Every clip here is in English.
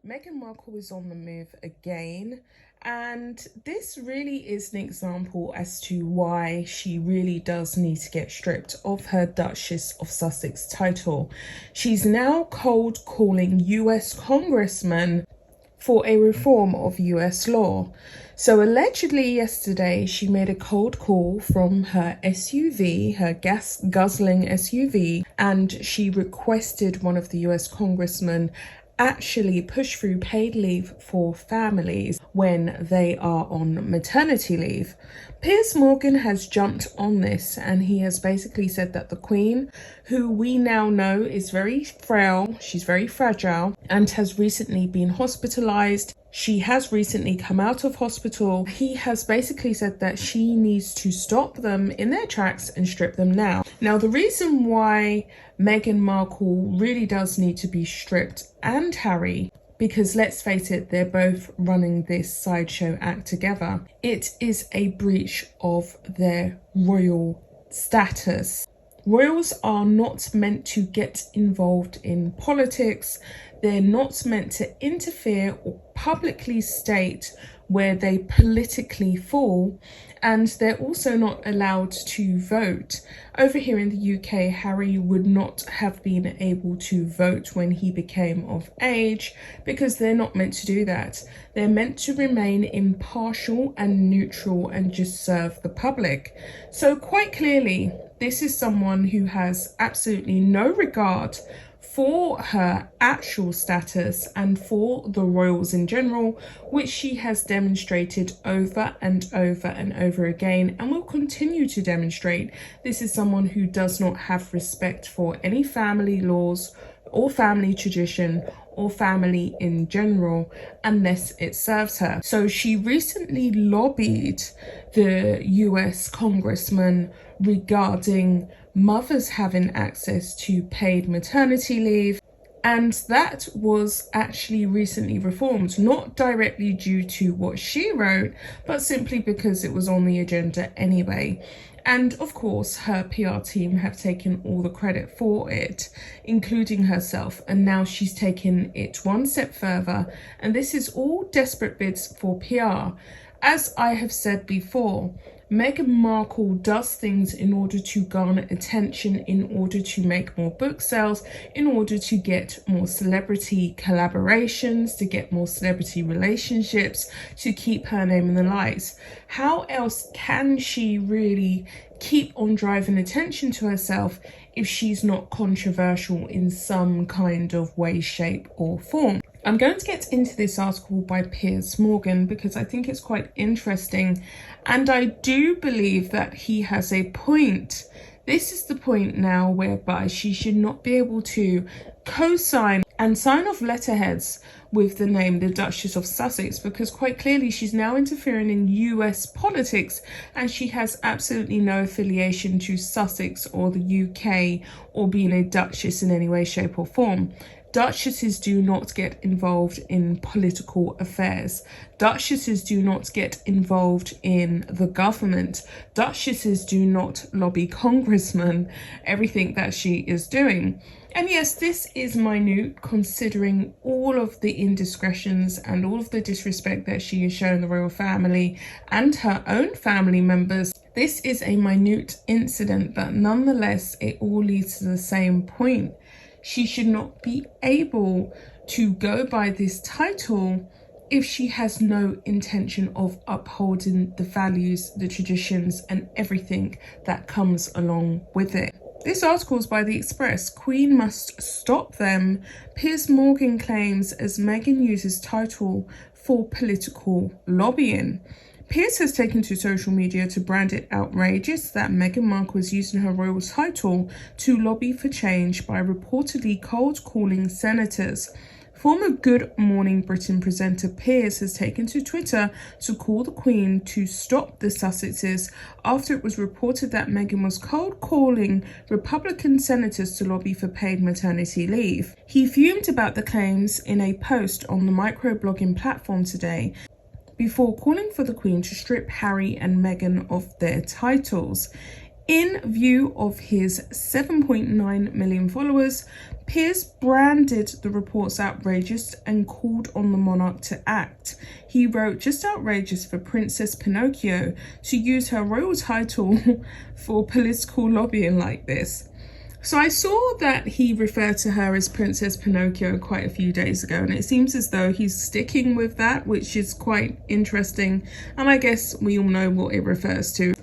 Meghan Markle is on the move again, and this really is an example as to why she really does need to get stripped of her Duchess of Sussex title. She's now cold calling US congressmen for a reform of US law. So allegedly yesterday she made a cold call from her SUV, her Guzzling SUV, and she requested one of the US congressmen actually push through paid leave for families when they are on maternity leave. Piers Morgan has jumped on this, and he has basically said that the Queen, who we now know is very frail, she's very fragile, and has recently been hospitalized. She has recently come out of hospital. He has basically said that she needs to stop them in their tracks and strip them now. Now, the reason why Meghan Markle really does need to be stripped, and Harry, because let's face it, they're both running this sideshow act together. It is a breach of their royal status. Royals are not meant to get involved in politics. They're not meant to interfere or publicly state where they politically fall, and they're also not allowed to vote. Over here in the UK, Harry would not have been able to vote when he became of age because they're not meant to do that. They're meant to remain impartial and neutral and just serve the public. So quite clearly, this is someone who has absolutely no regard for her actual status and for the royals in general, which she has demonstrated over and over and over again and will continue to demonstrate. This is someone who does not have respect for any family laws or family tradition or family in general unless it serves her. So she recently lobbied the US congressman regarding mothers having access to paid maternity leave, and that was actually recently reformed, not directly due to what she wrote, but simply because it was on the agenda anyway. And of course, her PR team have taken all the credit for it, including herself, and now she's taken it one step further, and this is all desperate bids for PR. As I have said before, Meghan Markle does things in order to garner attention, in order to make more book sales, in order to get more celebrity collaborations, to get more celebrity relationships, to keep her name in the lights. How else can she really keep on driving attention to herself if she's not controversial in some kind of way, shape or form? I'm going to get into this article by Piers Morgan because I think it's quite interesting, and I do believe that he has a point. This is the point now whereby she should not be able to co-sign and sign off letterheads with the name the Duchess of Sussex, because quite clearly she's now interfering in US politics and she has absolutely no affiliation to Sussex or the UK or being a Duchess in any way, shape or form. Duchesses do not get involved in political affairs. Duchesses do not get involved in the government. Duchesses do not lobby congressmen, everything that she is doing. And yes, this is minute considering all of the indiscretions and all of the disrespect that she has shown the royal family and her own family members. This is a minute incident, but nonetheless, it all leads to the same point. She should not be able to go by this title if she has no intention of upholding the values, the traditions, and everything that comes along with it. This article is by The Express. Queen must stop them. Piers Morgan claims as Meghan uses title for political lobbying. Piers has taken to social media to brand it outrageous that Meghan Markle is using her royal title to lobby for change by reportedly cold calling senators. Former Good Morning Britain presenter Piers has taken to Twitter to call the Queen to stop the Sussexes after it was reported that Meghan was cold calling Republican senators to lobby for paid maternity leave. He fumed about the claims in a post on the microblogging platform today, before calling for the Queen to strip Harry and Meghan of their titles. In view of his 7.9 million followers, Piers branded the reports outrageous and called on the monarch to act. He wrote, "Just outrageous for Princess Pinocchio to use her royal title for political lobbying like this." So I saw that he referred to her as Princess Pinocchio quite a few days ago, and it seems as though he's sticking with that, which is quite interesting. And I guess we all know what it refers to.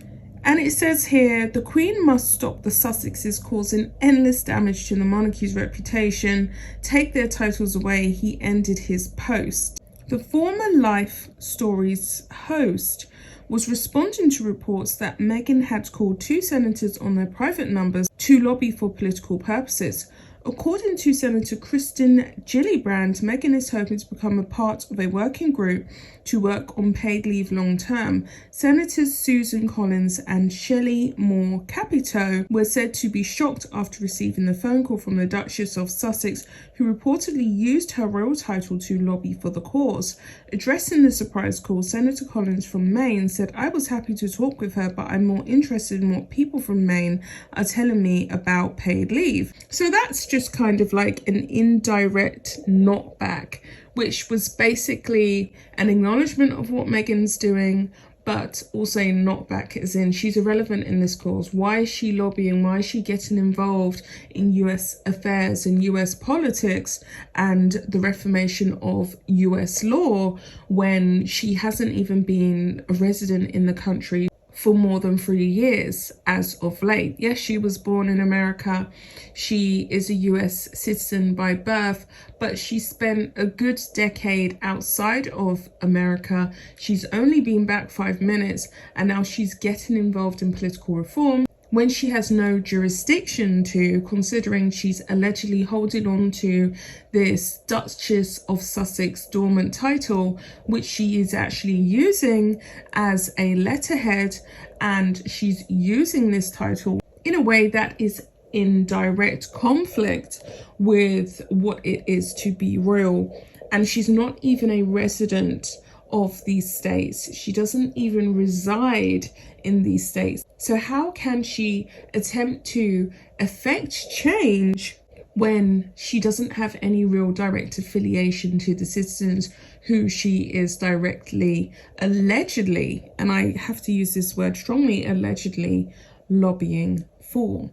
And it says here, "The Queen must stop the Sussexes causing endless damage to the monarchy's reputation. Take their titles away." He ended his post. The former Life Stories host was responding to reports that Meghan had called 2 senators on their private numbers to lobby for political purposes. According to Senator Kristen Gillibrand, Meghan is hoping to become a part of a working group to work on paid leave long term. Senators Susan Collins and Shelley Moore Capito were said to be shocked after receiving the phone call from the Duchess of Sussex, who reportedly used her royal title to lobby for the cause. Addressing the surprise call, Senator Collins from Maine said, "I was happy to talk with her, but I'm more interested in what people from Maine are telling me about paid leave." So that's just kind of like an indirect knockback, which was basically an acknowledgement of what Meghan's doing, but also knockback as in she's irrelevant in this cause. Why is she lobbying? Why is she getting involved in US affairs and US politics and the reformation of US law when she hasn't even been a resident in the country for more than 3 years as of late? Yes, she was born in America. She is a US citizen by birth, but she spent a good decade outside of America. She's only been back 5 minutes, and now she's getting involved in political reform when she has no jurisdiction to, considering she's allegedly holding on to this Duchess of Sussex dormant title, which she is actually using as a letterhead, and she's using this title in a way that is in direct conflict with what it is to be royal. And she's not even a resident of these states. She doesn't even reside in these states. So how can she attempt to affect change when she doesn't have any real direct affiliation to the citizens who she is directly, allegedly, and I have to use this word strongly, allegedly lobbying for?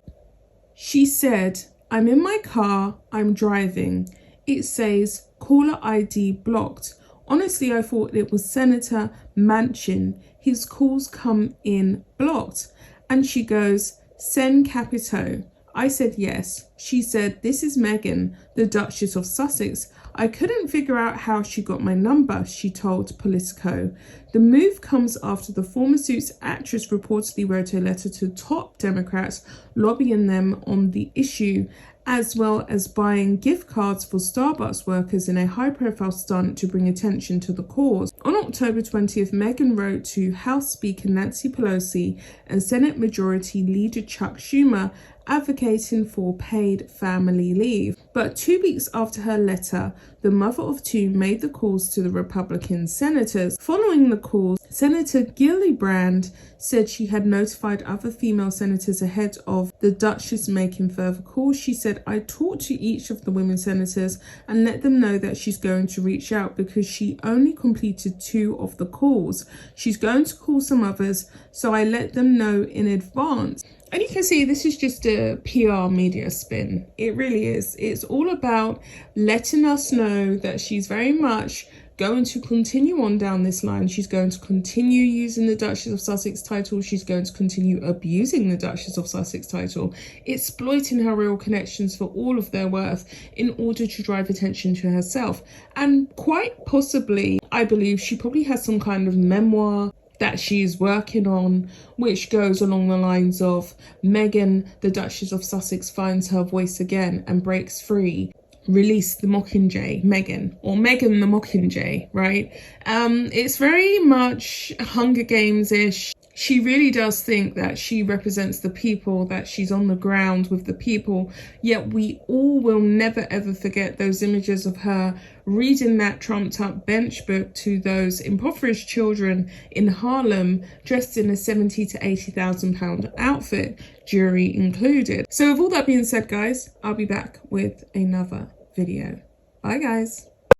She said, "I'm in my car, I'm driving. It says caller ID blocked. Honestly, I thought it was Senator Manchin. His calls come in blocked." And she goes, "Send Capito." I said yes. She said, "This is Meghan, the Duchess of Sussex. I couldn't figure out how she got my number," she told Politico. The move comes after the former Suits actress reportedly wrote a letter to top Democrats lobbying them on the issue, as well as buying gift cards for Starbucks workers in a high-profile stunt to bring attention to the cause. On October 20th, Meghan wrote to House Speaker Nancy Pelosi and Senate Majority Leader Chuck Schumer advocating for paid family leave. But 2 weeks after her letter, the mother of two made the calls to the Republican senators. Following the calls, Senator Gillibrand said she had notified other female senators ahead of the Duchess making further calls. She said, "I talked to each of the women senators and let them know that she's going to reach out because she only completed 2 of the calls. She's going to call some others, so I let them know in advance." And you can see this is just a PR media spin. It really is. It's all about letting us know that she's very much going to continue on down this line. She's going to continue using the Duchess of Sussex title. She's going to continue abusing the Duchess of Sussex title, exploiting her royal connections for all of their worth in order to drive attention to herself. And quite possibly, I believe she probably has some kind of memoir that she's working on, which goes along the lines of Meghan, the Duchess of Sussex, finds her voice again and breaks free. Release the Mockingjay, Meghan, or Meghan the Mockingjay, right? It's very much Hunger Games-ish. she really does think that she represents the people, that she's on the ground with the people. Yet we all will never ever forget those images of her reading that trumped up bench book to those impoverished children in Harlem, dressed in a £70,000 to £80,000 outfit, jury included. So with all that being said, guys, I'll be back with another video. Bye guys.